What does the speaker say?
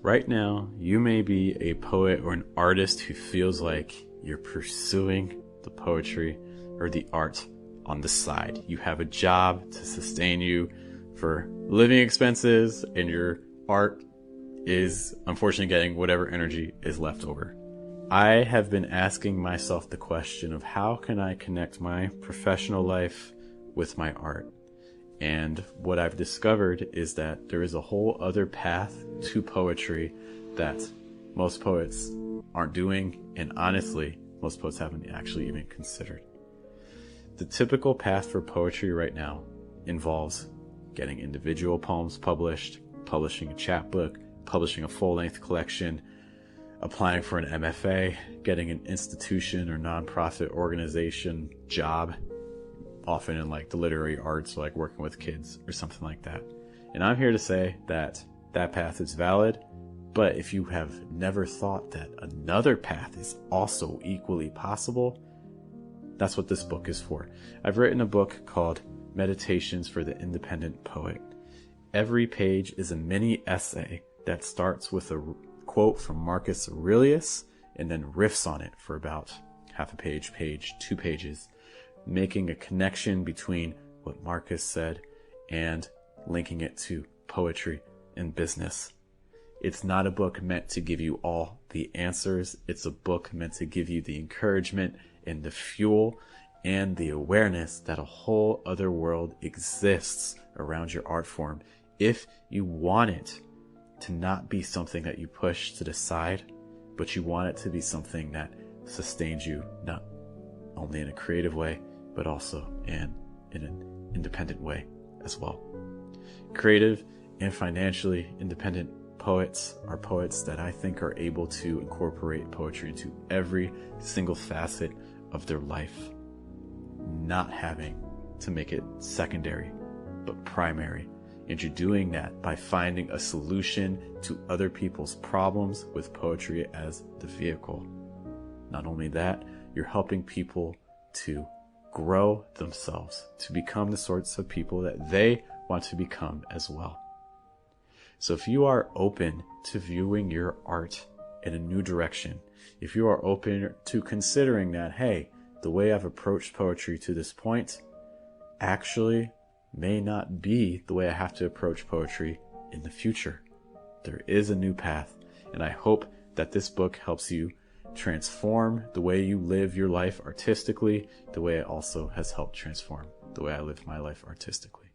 Right now, you may be a poet or an artist who feels like you're pursuing the poetry or the art on the side. You have a job to sustain you for living expenses, and your art is unfortunately getting whatever energy is left over. I have been asking myself the question of how can I connect my professional life with my art? And what I've discovered is that there is a whole other path to poetry that most poets aren't doing, and honestly, most poets haven't actually even considered. The typical path for poetry right now involves getting individual poems published, publishing a chapbook, publishing a full-length collection, applying for an MFA, getting an institution or nonprofit organization job, often in like the literary arts, like working with kids or something like that. And I'm here to say that that path is valid, but if you have never thought that another path is also equally possible, that's what this book is for. I've written a book called Meditations for the Independent Poet. Every page is a mini essay that starts with a quote from Marcus Aurelius and then riffs on it for about half a page, 2 pages, making a connection between what Marcus said and linking it to poetry and business. It's not a book meant to give you all the answers. It's a book meant to give you the encouragement and the fuel and the awareness that a whole other world exists around your art form if you want it to not be something that you push to the side, but you want it to be something that sustains you, not only in a creative way, but also in an independent way as well. Creative and financially independent poets are poets that I think are able to incorporate poetry into every single facet of their life, not having to make it secondary, but primary. And you're doing that by finding a solution to other people's problems with poetry as the vehicle. Not only that, you're helping people to grow themselves, to become the sorts of people that they want to become as well. So if you are open to viewing your art in a new direction, if you are open to considering that, hey, the way I've approached poetry to this point actually may not be the way I have to approach poetry in the future. There is a new path, and I hope that this book helps you transform the way you live your life artistically, the way it also has helped transform the way I live my life artistically.